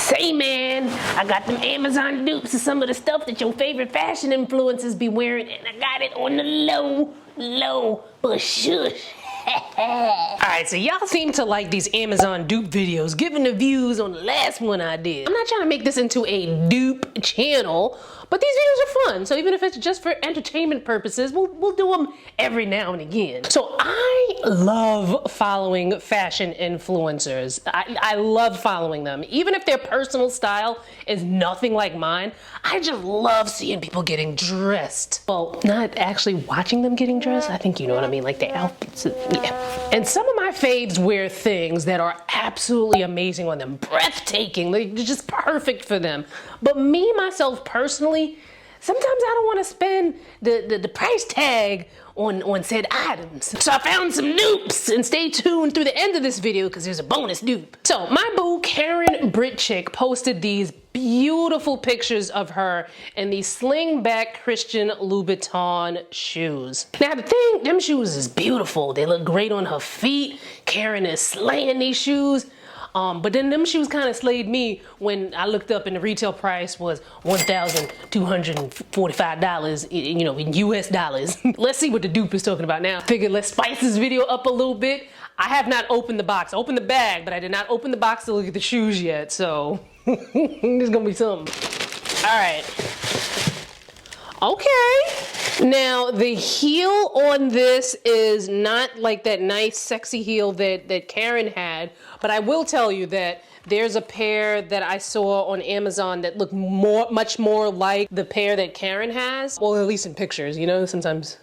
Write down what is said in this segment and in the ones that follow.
Say man, I got them Amazon dupes of some of the stuff that your favorite fashion influencers be wearing, and I got it on the low, but shush. Alright, so y'all seem to like these Amazon dupe videos, given the views on the last one I did. I'm not trying to make this into a dupe channel, but these videos are fun, so even if it's just for entertainment purposes, we'll do them every now and again. So I love following fashion influencers. I love following them. Even if their personal style is nothing like mine, I just love seeing people getting dressed. Well, not actually watching them getting dressed, I think you know what I mean, like the outfits, yeah. And some of my faves wear things that are absolutely amazing on them, breathtaking, they're just perfect for them. But me, myself, personally, sometimes I don't want to spend the price tag on said items. So I found some dupes, and stay tuned through the end of this video because there's a bonus dupe. So my boo Karen Britchick posted these beautiful pictures of her in these sling-back Christian Louboutin shoes. Now the thing, them shoes is beautiful. They look great on her feet. Karen is slaying these shoes. But then them shoes kind of slayed me when I looked up and the retail price was $1,245, you know, in US dollars. Let's see what the dupe is talking about now. Figured let's spice this video up a little bit. I have not opened the box. I opened the bag, but I did not open the box to look at the shoes yet, so there's gonna be something. All right. Okay. Now the heel on this is not like that nice sexy heel that Karen had, but I will tell you that there's a pair that I saw on Amazon that look much more like the pair that Karen has. Well, at least in pictures, you know, sometimes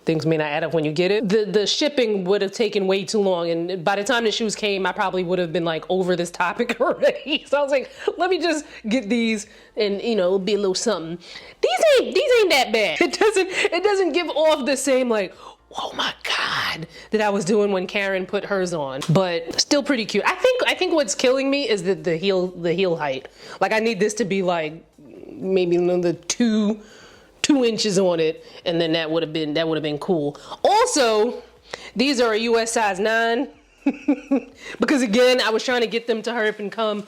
things may not add up when you get it. The shipping would have taken way too long, and by the time the shoes came, I probably would have been like over this topic already. So I was like, let me just get these and, you know, it'll be a little something. These ain't that bad. It doesn't give off the same like, oh my God, that I was doing when Karen put hers on, but still pretty cute. I think what's killing me is the heel height. Like I need this to be like maybe another two inches on it, and then that would have been cool. Also, these are a US size 9 because again, I was trying to get them to hurry up and come,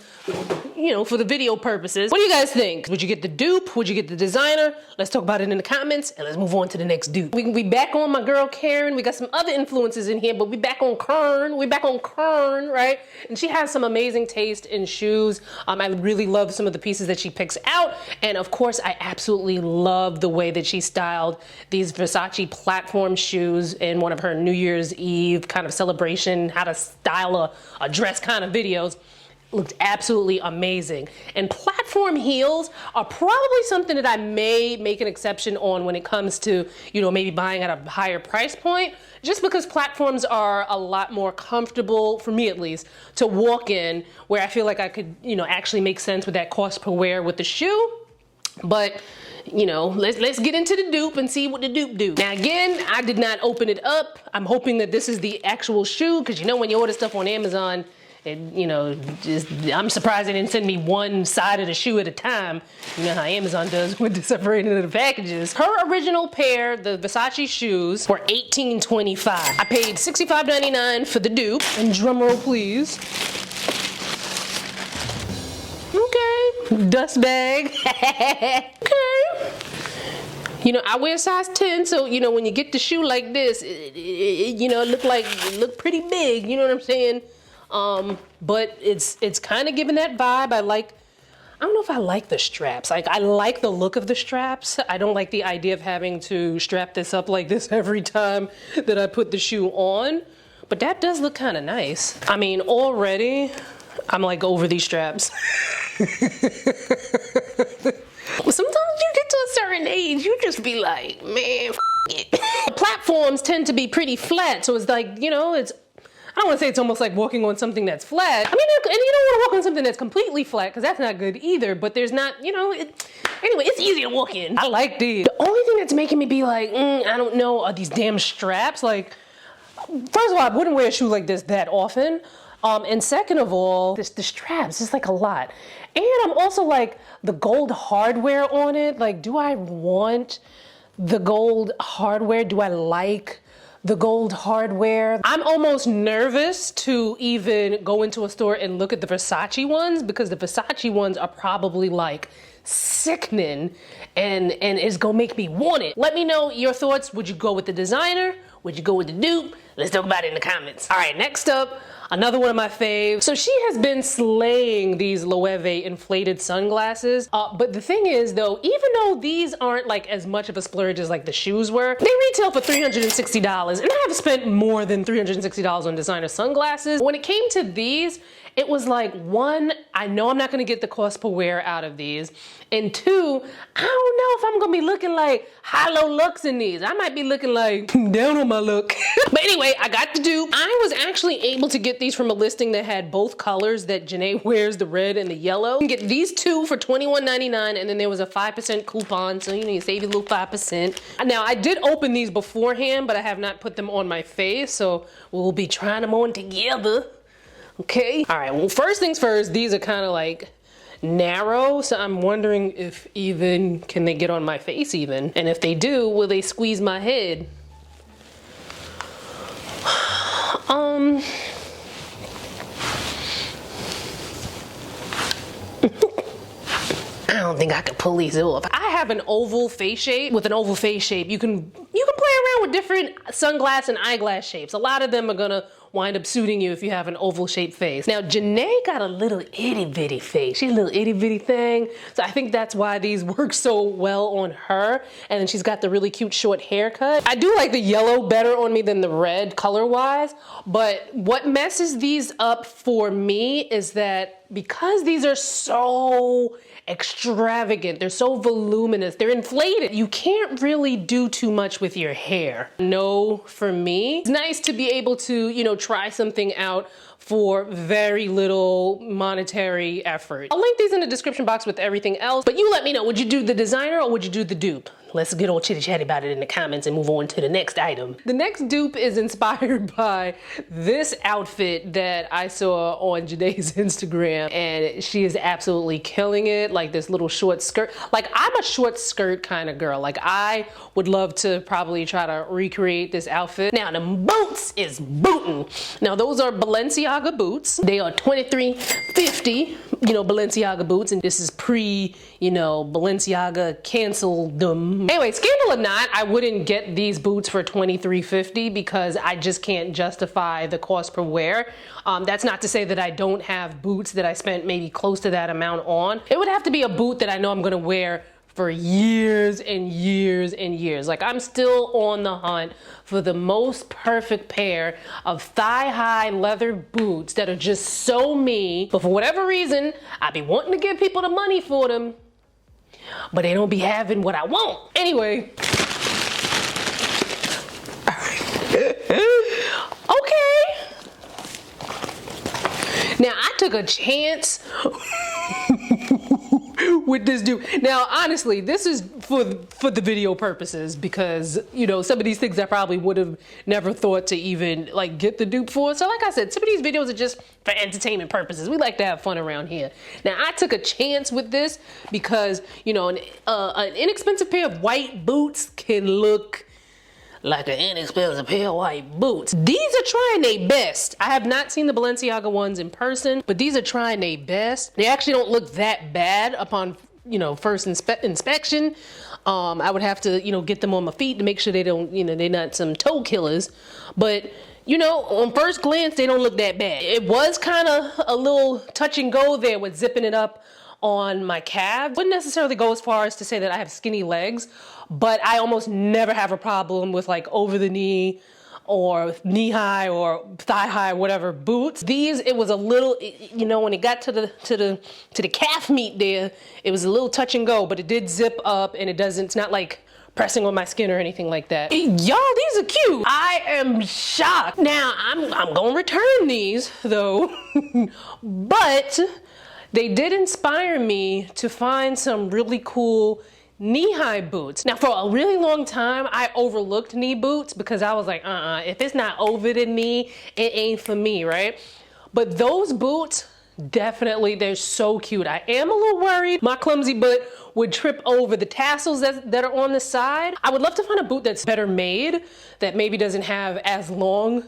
you know, for the video purposes. What do you guys think? Would you get the dupe? Would you get the designer? Let's talk about it in the comments, and let's move on to the next dupe. We back on my girl Karen. We got some other influences in here, but we back on Kern. We back on Kern, right? And she has some amazing taste in shoes. I really love some of the pieces that she picks out, and of course, I absolutely love the way that she styled these Versace platform shoes in one of her New Year's Eve kind of celebration, how to style a dress kind of videos. Looked absolutely amazing. And platform heels are probably something that I may make an exception on when it comes to, you know, maybe buying at a higher price point, just because platforms are a lot more comfortable, for me at least, to walk in, where I feel like I could, you know, actually make sense with that cost per wear with the shoe. But you know, let's get into the dupe and see what the dupe do. Now again, I did not open it up. I'm hoping that this is the actual shoe, because you know when you order stuff on Amazon, you know, I'm surprised they didn't send me one side of the shoe at a time. You know how Amazon does with the separating of the packages. Her original pair, the Versace shoes, were $18.25. I paid $65.99 for the dupe. And drum roll, please. Okay, dust bag. Okay. You know, I wear size 10, so you know when you get the shoe like this, you know, it look pretty big. You know what I'm saying? But it's kind of giving that vibe. I don't know if I like the straps. Like, I like the look of the straps. I don't like the idea of having to strap this up like this every time that I put the shoe on. But that does look kind of nice. I mean, already, I'm like over these straps. Well, sometimes you get to a certain age, you just be like, man, f it. Platforms tend to be pretty flat, so it's like, you know, I don't want to say it's almost like walking on something that's flat. I mean, and you don't want to walk on something that's completely flat, because that's not good either, but there's not, you know, anyway, it's easy to walk in. I like these. The only thing that's making me be like, I don't know, are these damn straps. Like, first of all, I wouldn't wear a shoe like this that often. And second of all, the straps is like a lot. And I'm also like, the gold hardware on it, like, do I want the gold hardware? Do I like the gold hardware. I'm almost nervous to even go into a store and look at the Versace ones because the Versace ones are probably like sickening and it's gonna make me want it. Let me know your thoughts. Would you go with the designer? Would you go with the dupe? Let's talk about it in the comments. All right, next up, another one of my faves. So she has been slaying these Loewe inflated sunglasses. But the thing is though, even though these aren't like as much of a splurge as like the shoes were, they retail for $360 and I have spent more than $360 on designer sunglasses. When it came to these, it was like, one, I know I'm not gonna get the cost per wear out of these. And two, I don't know if I'm gonna be looking like hollow looks in these. I might be looking like down on my look. But anyway, I got the dupe. I was actually able to get these from a listing that had both colors that Janae wears, the red and the yellow. You can get these two for $21.99 and then there was a 5% coupon. So you save your little 5%. Now I did open these beforehand, but I have not put them on my face. So we'll be trying them on together. Okay. All right, well, first things first, these are kind of like narrow, so I'm wondering if even, can they get on my face even? And if they do, will they squeeze my head? I don't think I could pull these off. I have an oval face shape. With an oval face shape, you can play around with different sunglass and eyeglass shapes. A lot of them are gonna wind up suiting you if you have an oval shaped face. Now, Janae got a little itty bitty face. She's a little itty bitty thing. So I think that's why these work so well on her. And then she's got the really cute short haircut. I do like the yellow better on me than the red color wise. But what messes these up for me is that because these are so extravagant, they're so voluminous, they're inflated, you can't really do too much with your hair. No, for me. It's nice to be able to, try something out for very little monetary effort. I'll link these in the description box with everything else, but you let me know, would you do the designer or would you do the dupe? Let's get all chitty chatty about it in the comments and move on to the next item. The next dupe is inspired by this outfit that I saw on Janae's Instagram, and she is absolutely killing it. Like this little short skirt. Like I'm a short skirt kind of girl. Like I would love to probably try to recreate this outfit. Now the boots is booting. Now those are Balenciaga boots. They are $23.50, Balenciaga boots, and this is pre, Balenciaga canceled them. Anyway, scandal or not, I wouldn't get these boots for $23.50 because I just can't justify the cost per wear. That's not to say that I don't have boots that I spent maybe close to that amount on. It would have to be a boot that I know I'm gonna wear for years and years and years. Like I'm still on the hunt for the most perfect pair of thigh-high leather boots that are just so me, but for whatever reason, I be wanting to give people the money for them, but they don't be having what I want. Anyway. Okay. Now I took a chance with this dude. Now, honestly, this is for the video purposes because, some of these things I probably would have never thought to even like get the dupe for. So like I said, some of these videos are just for entertainment purposes. We like to have fun around here. Now, I took a chance with this because, an inexpensive pair of white boots can look like an inexpensive pair of white boots. These are trying their best. I have not seen the Balenciaga ones in person, but these are trying their best. They actually don't look that bad upon, first inspection. I would have to, get them on my feet to make sure they don't, they're not some toe killers. But, on first glance, they don't look that bad. It was kind of a little touch and go there with zipping it up on my calves. Wouldn't necessarily go as far as to say that I have skinny legs, but I almost never have a problem with like over the knee or knee high or thigh high, whatever boots. These, it was a little, when it got to the calf meat there, it was a little touch and go, but it did zip up and it's not like pressing on my skin or anything like that. Y'all, these are cute. I am shocked. Now, I'm gonna return these though, but they did inspire me to find some really cool knee-high boots. Now, for a really long time, I overlooked knee boots because I was like, if it's not over the knee, it ain't for me, right? But those boots Definitely, they're so cute. I am a little worried my clumsy butt would trip over the tassels that are on the side. I would love to find a boot that's better made, that maybe doesn't have as long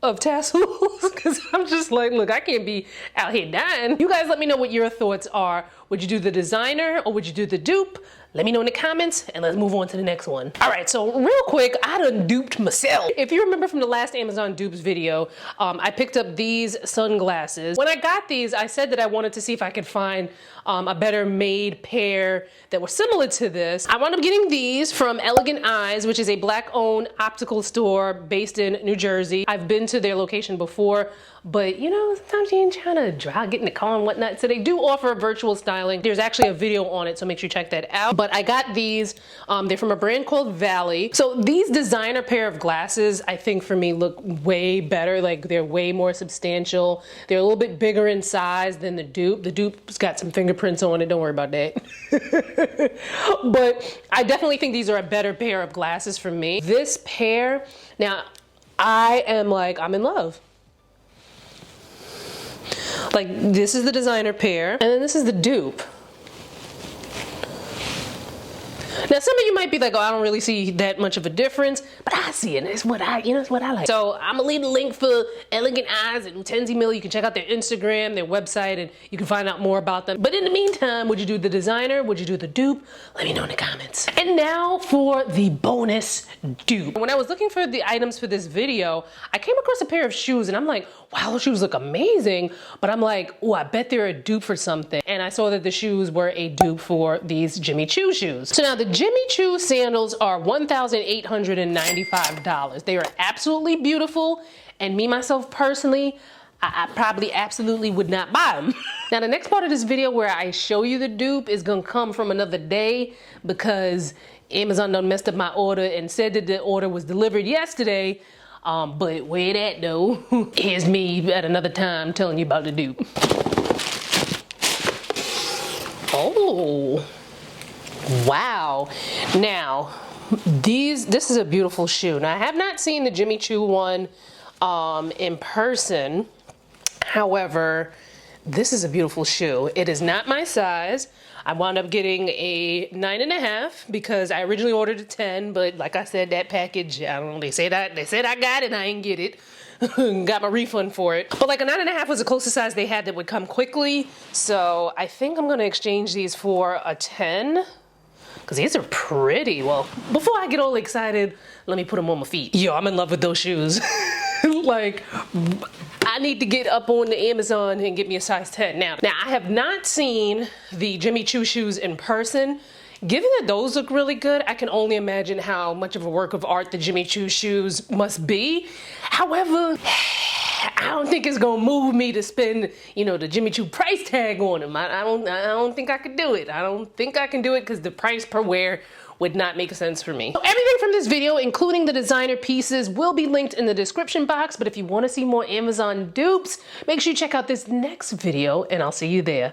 of tassels, because I'm just like, look, I can't be out here dying. You guys let me know what your thoughts are. Would you do the designer or would you do the dupe? Let me know in the comments and let's move on to the next one. All right, so real quick, I done duped myself. If you remember from the last Amazon dupes video, I picked up these sunglasses. When I got these, I said that I wanted to see if I could find a better made pair that were similar to this. I wound up getting these from Elegant Eyes, which is a black owned optical store based in New Jersey. I've been to their location before, but you know, sometimes you ain't trying to drive, get in the car and whatnot. So they do offer virtual styling. There's actually a video on it, so make sure you check that out. But I got these, they're from a brand called Valley. So these designer pair of glasses, I think for me look way better. Like they're way more substantial. They're a little bit bigger in size than the dupe. The dupe's got some fingerprints on it, don't worry about that. But I definitely think these are a better pair of glasses for me. This pair, now I am like, I'm in love. Like this is the designer pair and then this is the dupe. Now some of you might be like, oh, I don't really see that much of a difference, but I see it. It's what it's what I like. So I'm gonna leave the link for Elegant Eyes and Utensi Mill. You can check out their Instagram, their website, and you can find out more about them. But in the meantime, would you do the designer? Would you do the dupe? Let me know in the comments. And now for the bonus dupe. When I was looking for the items for this video, I came across a pair of shoes and I'm like, wow, those shoes look amazing. But I'm like, oh, I bet they're a dupe for something. And I saw that the shoes were a dupe for these Jimmy Choo shoes. So now the Jimmy Choo sandals are $1,895. They are absolutely beautiful. And me, myself personally, I probably absolutely would not buy them. Now the next part of this video where I show you the dupe is gonna come from another day because Amazon done messed up my order and said that the order was delivered yesterday. But where that though, here's me at another time telling you about the dupe. Oh, wow. Now, this is a beautiful shoe. Now I have not seen the Jimmy Choo one in person. However, this is a beautiful shoe. It is not my size. I wound up getting a 9.5 because I originally ordered a 10, but like I said, that package, I don't know, they said I got it and I didn't get it. Got my refund for it. But like a 9.5 was the closest size they had that would come quickly. So I think I'm gonna exchange these for a 10. Because these are pretty. Well, before I get all excited, let me put them on my feet. Yo, I'm in love with those shoes. Like, I need to get up on the Amazon and get me a size 10 now. Now, I have not seen the Jimmy Choo shoes in person. Given that those look really good, I can only imagine how much of a work of art the Jimmy Choo shoes must be. However, I don't think it's gonna move me to spend, you know, the Jimmy Choo price tag on them. I don't think I could do it. I don't think I can do it because the price per wear would not make sense for me. So everything from this video, including the designer pieces, will be linked in the description box. But if you want to see more Amazon dupes, make sure you check out this next video and I'll see you there.